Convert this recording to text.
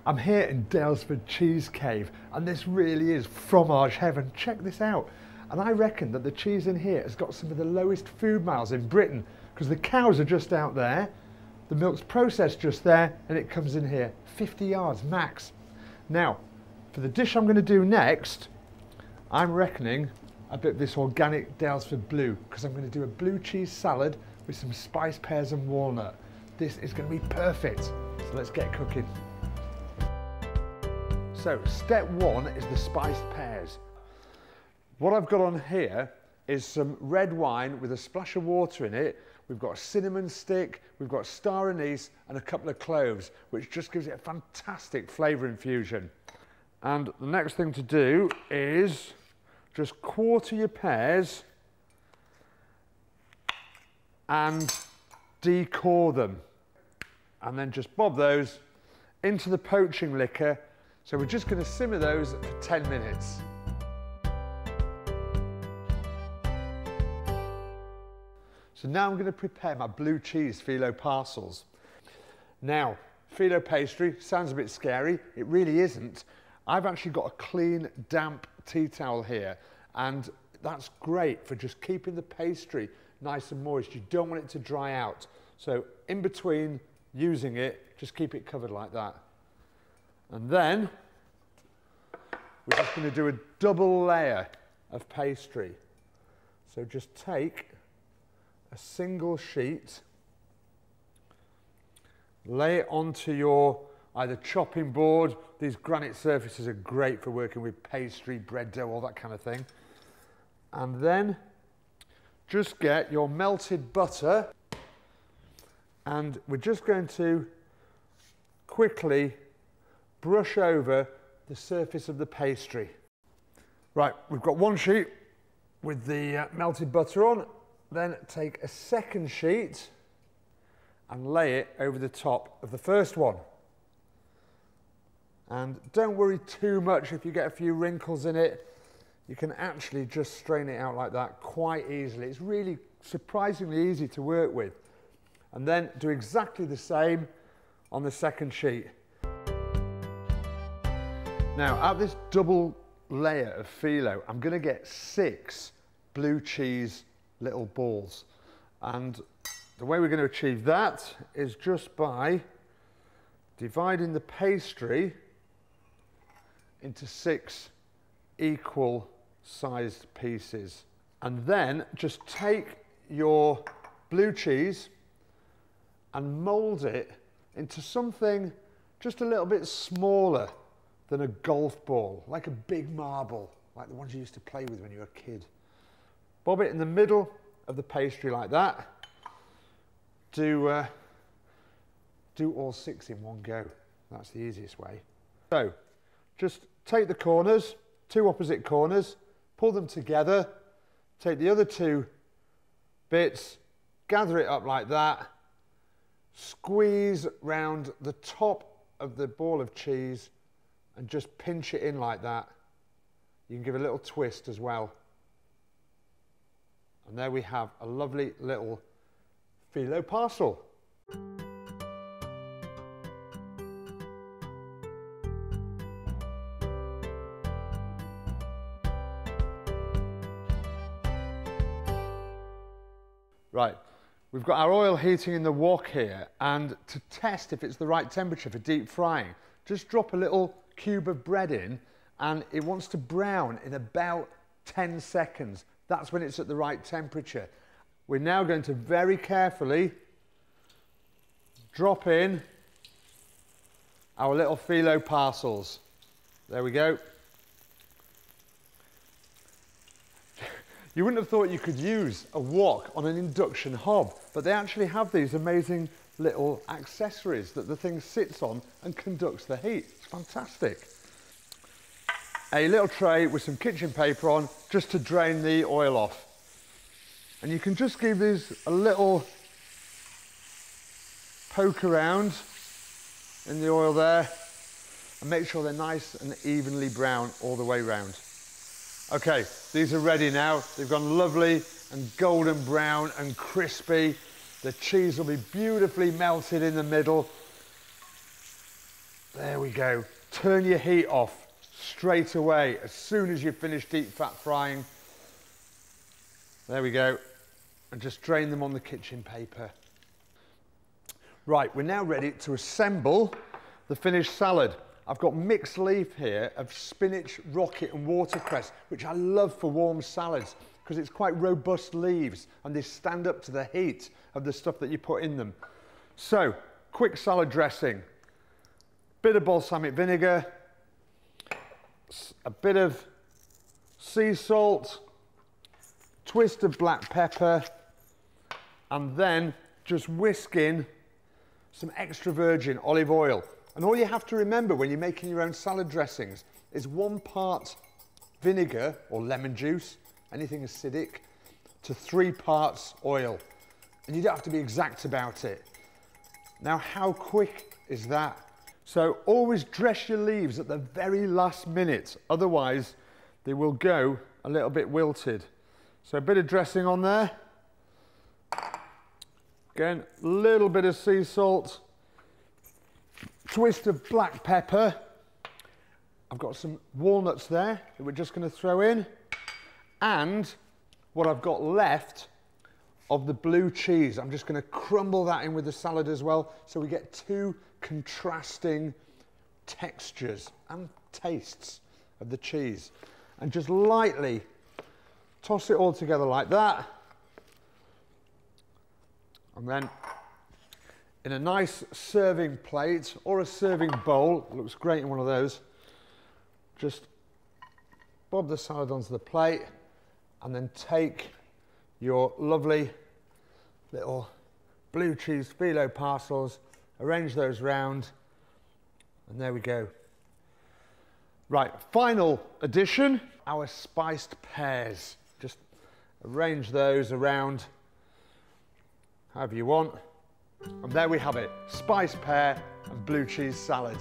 I'm here in Daylesford Cheese Cave, and this really is fromage heaven. Check this out. And I reckon that the cheese in here has got some of the lowest food miles in Britain, because the cows are just out there, the milk's processed just there, and it comes in here 50 yards max. Now, for the dish I'm going to do next, I'm reckoning a bit of this organic Daylesford blue, because I'm going to do a blue cheese salad with some spiced pears and walnut. This is going to be perfect. So let's get cooking. So step one is the spiced pears. What I've got on here is some red wine with a splash of water in it. We've got a cinnamon stick, we've got star anise and a couple of cloves, which just gives it a fantastic flavour infusion. And the next thing to do is just quarter your pears and decore them. And then just bob those into the poaching liquor. So we're just going to simmer those for 10 minutes. So now I'm going to prepare my blue cheese filo parcels. Now, filo pastry sounds a bit scary. It really isn't. I've actually got a clean, damp tea towel here, and that's great for just keeping the pastry nice and moist. You don't want it to dry out. So in between using it, just keep it covered like that. And then we're just going to do a double layer of pastry. So just take a single sheet, lay it onto your either chopping board. These granite surfaces are great for working with pastry, bread dough, all that kind of thing. And then just get your melted butter, and we're just going to quickly brush over the surface of the pastry. Right, we've got one sheet with the melted butter on. Then take a second sheet and lay it over the top of the first one. And don't worry too much if you get a few wrinkles in it. You can actually just strain it out like that quite easily. It's really surprisingly easy to work with. And then do exactly the same on the second sheet. Now, out of this double layer of filo, I'm going to get 6 blue cheese little balls, and the way we're going to achieve that is just by dividing the pastry into 6 equal sized pieces, and then just take your blue cheese and mould it into something just a little bit smaller than a golf ball, like a big marble, like the ones you used to play with when you were a kid. Bob it in the middle of the pastry like that. Do all 6 in one go. That's the easiest way. So just take the corners, 2 opposite corners, pull them together, take the other 2 bits, gather it up like that, squeeze round the top of the ball of cheese and just pinch it in like that. You can give a little twist as well. And there we have a lovely little filo parcel. Right, we've got our oil heating in the wok here, and to test if it's the right temperature for deep frying, just drop a little cube of bread in, and it wants to brown in about 10 seconds. That's when it's at the right temperature. We're now going to very carefully drop in our little filo parcels. There we go. You wouldn't have thought you could use a wok on an induction hob, but they actually have these amazing little accessories that the thing sits on and conducts the heat. It's fantastic. A little tray with some kitchen paper on just to drain the oil off. And you can just give these a little poke around in the oil there and make sure they're nice and evenly brown all the way round. Okay, these are ready now. They've gone lovely and golden brown and crispy. The cheese will be beautifully melted in the middle. There we go. Turn your heat off straight away as soon as you finish deep fat frying. There we go. And just drain them on the kitchen paper. Right, we're now ready to assemble the finished salad. I've got mixed leaf here of spinach, rocket and watercress, which I love for warm salads because it's quite robust leaves and they stand up to the heat of the stuff that you put in them. So, quick salad dressing. Bit of balsamic vinegar, a bit of sea salt, twist of black pepper, and then just whisk in some extra virgin olive oil. And all you have to remember when you're making your own salad dressings is 1 part vinegar or lemon juice, anything acidic, to 3 parts oil. And you don't have to be exact about it. Now, how quick is that? So always dress your leaves at the very last minute, otherwise they will go a little bit wilted. So a bit of dressing on there. Again, a little bit of sea salt. Twist of black pepper. I've got some walnuts there that we're just going to throw in. And what I've got left of the blue cheese. I'm just going to crumble that in with the salad as well, so we get 2 contrasting textures and tastes of the cheese. And just lightly toss it all together like that. And then in a nice serving plate or a serving bowl, it looks great in one of those, just bob the salad onto the plate and then take your lovely little blue cheese phyllo parcels, arrange those round, and there we go. Right, final addition, our spiced pears. Just arrange those around however you want. And there we have it, spiced pear and blue cheese salad.